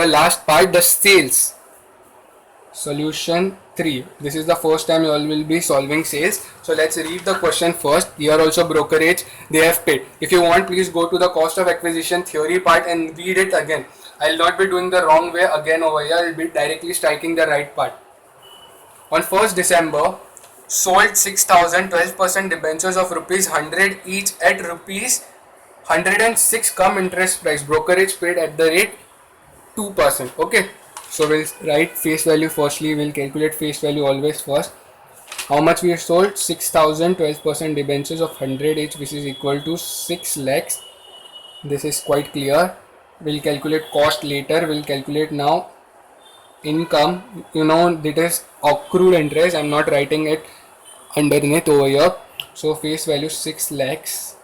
The last part, the sales. Solution 3. This is the first time you all will be solving sales. So let's read the question first. Here also brokerage they have paid. If you want, please go to the cost of acquisition theory part and read it again. I'll not be doing the wrong way again over here. I'll be directly striking the right part. On 1st December, sold 6,000 12% debentures of rupees 100 each at rupees 106 cum interest price. Brokerage paid at the rate 2%. Okay, so we'll write face value firstly. We'll calculate face value always first. How much we have sold? 6,000 12% debentures of 100 each, which is equal to 6 lakhs. This is quite clear. We'll calculate cost later. We'll calculate now income. You know, it is accrued interest. I'm not writing it underneath over here. So face value 6 lakhs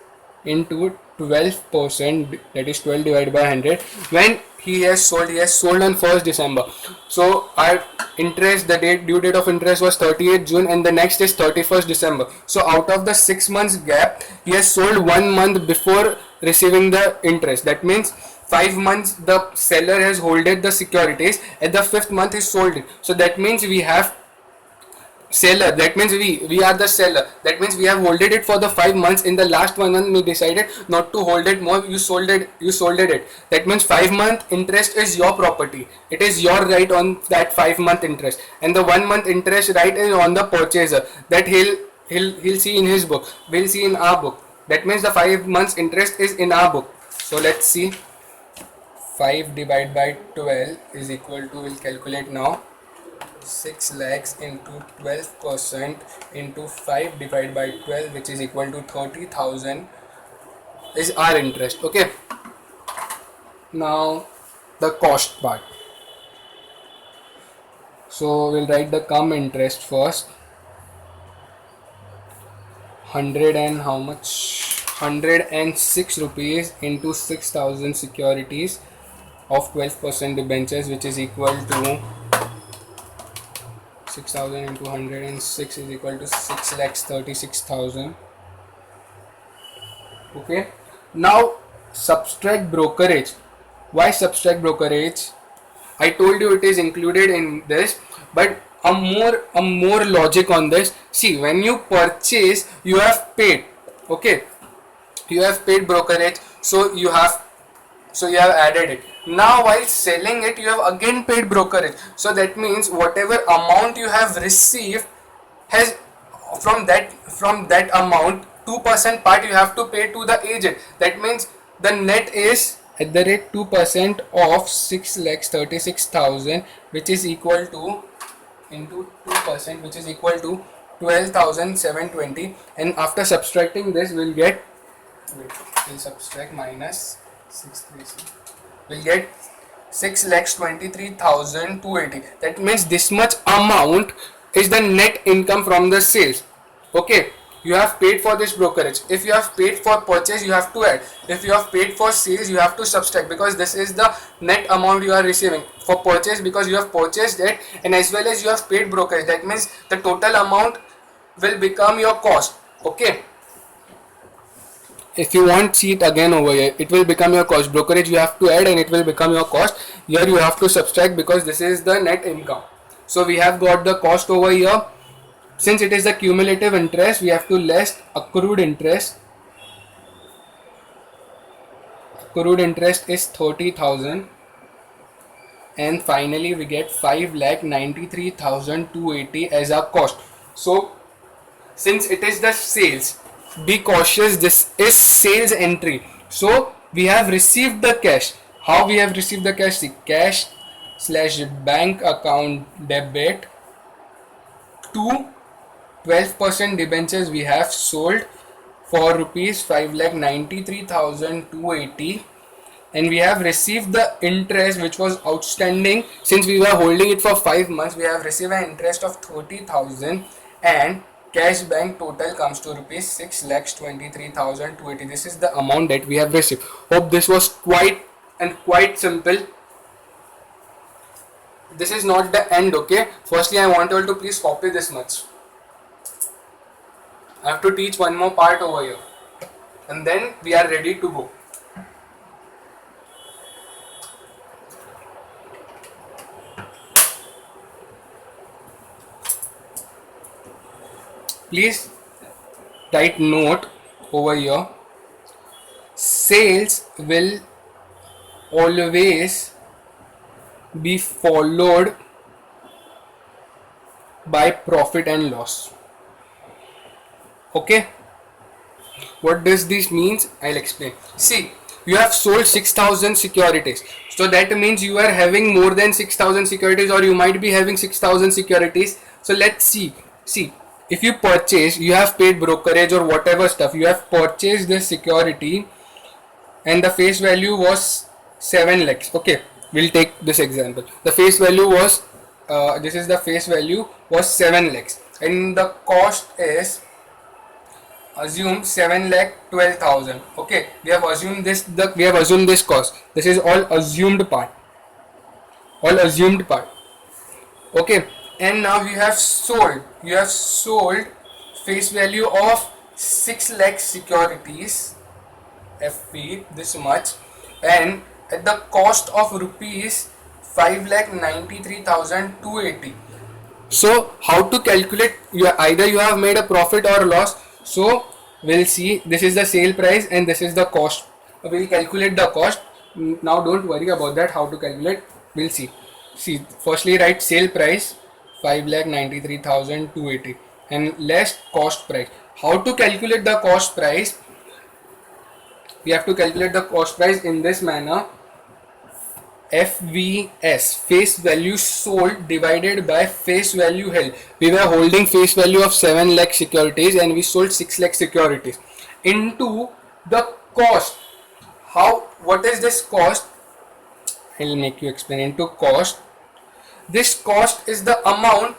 into 12%, that is 12 divided by 100. When he has sold on 1st December. So our interest, the due date of interest was 30th June and the next is 31st December. So out of the 6 months gap, he has sold 1 month before receiving the interest. That means 5 months the seller has holded the securities, at the 5th month he sold it. So that means we have seller, that means we are the seller, that means we have holded it for the 5 months. In the last 1 month we decided not to hold it more, you sold it. That means 5-month interest is your property, it is your right on that 5-month interest, and the 1-month interest right is on the purchaser, that he'll see in his book, we'll see in our book. That means the 5 months interest is in our book. So let's see, 5 divided by 12 is equal to, we'll calculate now, 6 lakhs into 12% into 5 divided by 12, which is equal to 30,000 is our interest. Okay, now the cost part. So we'll write the cum interest first. 100 and how much? 106 rupees into 6,000 securities of 12% debentures, which is equal to 6,000 into 106 is equal to 6 lakhs 36,000. Okay, now subtract brokerage. Why subtract brokerage? I told you it is included in this, but a more logic on this. See, when you purchase, you have paid. Okay, you have paid brokerage, so you have added it. Now while selling it, you have again paid brokerage. So that means whatever amount you have received has, from that amount, 2% part you have to pay to the agent. That means the net is at the rate 2% of 6 lakhs 36,000, which is equal to, into 2%, which is equal to 12,720. And after subtracting this, we'll get, we'll subtract minus 636, we'll get 6 lakhs 23,280. That means this much amount is the net income from the sales. Okay, you have paid for this brokerage. If you have paid for purchase, you have to add. If you have paid for sales, you have to subtract, because this is the net amount you are receiving. For purchase, because you have purchased it, and as well as you have paid brokerage, that means the total amount will become your cost. Okay, if you want, see it again over here, it will become your cost. Brokerage you have to add and it will become your cost. Here you have to subtract, because this is the net income. So we have got the cost over here. Since it is the cumulative interest, we have to less accrued interest. Accrued interest is 30,000, and finally we get 5,93,280 as our cost. So since it is the sales, be cautious, this is sales entry. So we have received the cash. How we have received the cash? See, cash slash bank account debit to 12% debentures we have sold for rupees 5,93,280, and we have received the interest which was outstanding. Since we were holding it for 5 months, we have received an interest of 30,000, and cash bank total comes to rupees 6,23,280. This is the amount that we have received. Hope this was quite simple. This is not the end. Okay, firstly I want you all to please copy this much. I have to teach one more part over here, and then we are ready to go. Please write note over here. Sales will always be followed by profit and loss. Okay, what does this means? I'll explain. See, you have sold 6,000 securities, so that means you are having more than 6,000 securities, or you might be having 6,000 securities. So let's see, if you purchase, you have paid brokerage or whatever stuff, you have purchased this security and the face value was 7 lakhs. Okay, we'll take this example. The face value was this is the face value was 7 lakhs and the cost is assume 7 lakh 12,000. Okay, we have assumed this cost. This is all assumed part. Okay, and now you have sold face value of 6 lakh securities FP this much, and at the cost of rupees 5,93,280. So how to calculate? Either you have made a profit or loss. So we'll see, this is the sale price and this is the cost. We'll calculate the cost. Now don't worry about that, how to calculate, we'll see. See, firstly write sale price 5,93,280 and less cost price. How to calculate the cost price? We have to calculate the cost price in this manner. FVS, face value sold divided by face value held. We were holding face value of 7 lakh securities and we sold 6 lakh securities into the cost. What is this cost? I'll make you explain. Into cost, this cost is the amount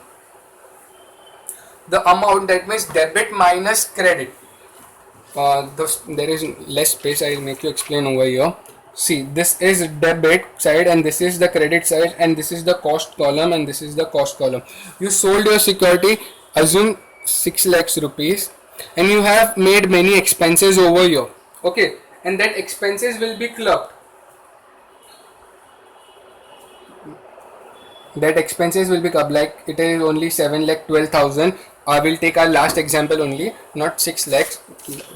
that means debit minus credit. There is less space, I will make you explain over here. See, this is debit side and this is the credit side, and this is the cost column and this is the cost column. You sold your security, assume 6 lakhs rupees, and you have made many expenses over here. Okay, and that expenses will be clubbed. Like it is only 7 lakh 12,000. I will take our last example only, not 6 lakhs.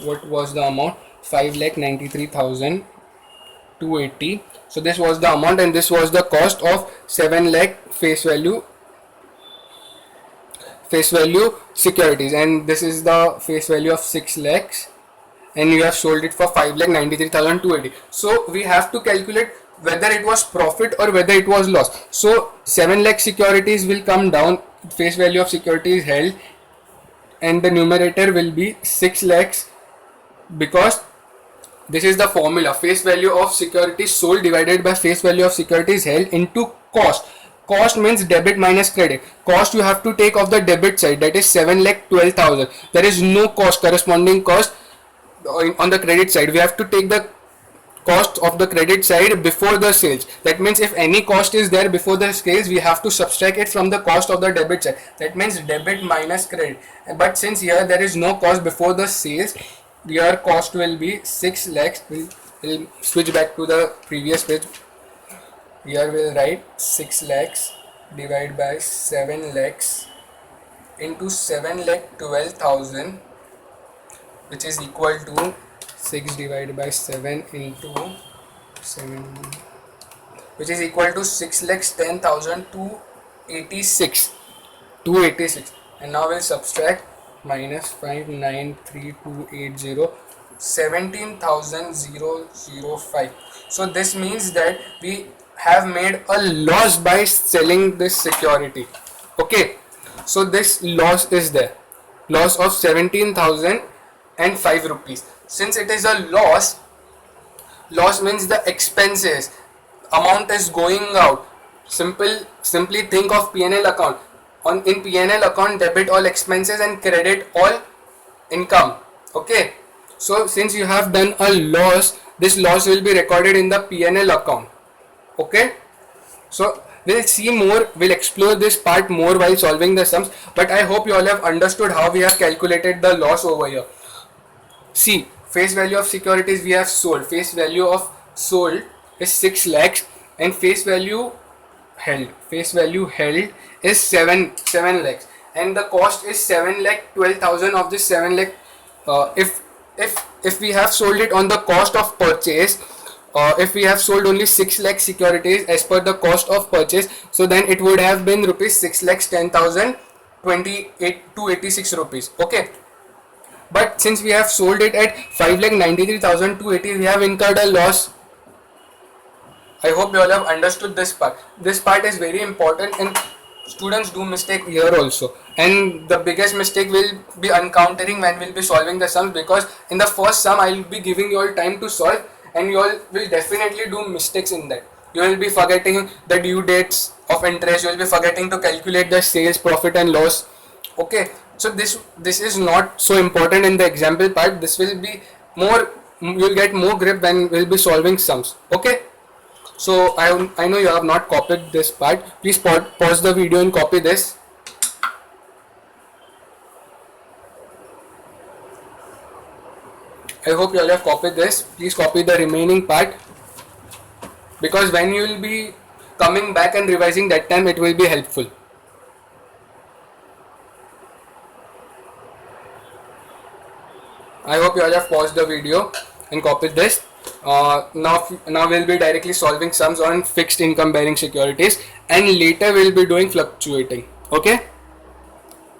What was the amount? 5,93,280. So this was the amount and this was the cost of 7 lakh face value securities, and this is the face value of 6 lakhs and you have sold it for 5,93,280. So we have to calculate whether it was profit or whether it was loss. So 7 lakh securities will come down, face value of securities held, and the numerator will be 6 lakhs, because this is the formula, face value of securities sold divided by face value of securities held into cost. Cost means debit minus credit. Cost you have to take off the debit side, that is 7 lakh 12,000. There is no cost, corresponding cost on the credit side. We have to take the cost of the credit side before the sales. That means if any cost is there before the sales, we have to subtract it from the cost of the debit side. That means debit minus credit. But since here there is no cost before the sales, your cost will be 6 lakhs. We'll switch back to the previous page. Here we'll write 6 lakhs divided by 7 lakhs into 7 lakh 12,000, which is equal to 6 divided by 7 into 7, which is equal to 6 lakhs 10,286. And now we'll subtract minus 5,93,280, 17,005. So this means that we have made a loss by selling this security. Okay, so this loss is there, loss of 17,005 rupees. Since it is a loss means the expenses amount is going out. Simply think of P&L account. In P&L account, debit all expenses and credit all income. Okay, so since you have done a loss, this loss will be recorded in the P&L account. Okay, so we'll see more, we'll explore this part more while solving the sums, but I hope you all have understood how we have calculated the loss over here. See, face value of securities we have sold. Face value of sold is 6 lakhs and face value held is 7 lakhs. and the cost is 7,12,000. Of this 7 lakh, if we have sold it on the cost of purchase, if we have sold only 6 lakh securities as per the cost of purchase, so then it would have been rupees 6 lakhs 10,000 286 rupees. Okay, but since we have sold it at 5,93,280, we have incurred a loss. I hope you all have understood this part. This part is very important, and students do mistake here also. And the biggest mistake will be encountering when we'll be solving the sums, because in the first sum I'll be giving you all time to solve, and you all will definitely do mistakes in that. You will be forgetting the due dates of interest. You will be forgetting to calculate the sales, profit and loss. Okay, so this is not so important in the example part. This will be more, you'll get more grip when we'll be solving sums. Okay. So I know you have not copied this part. Please pause the video and copy this. I hope you all have copied this. Please copy the remaining part, because when you will be coming back and revising, that time it will be helpful. I hope you all have paused the video and copied this. Now we'll be directly solving sums on fixed income bearing securities, and later we'll be doing fluctuating. Okay.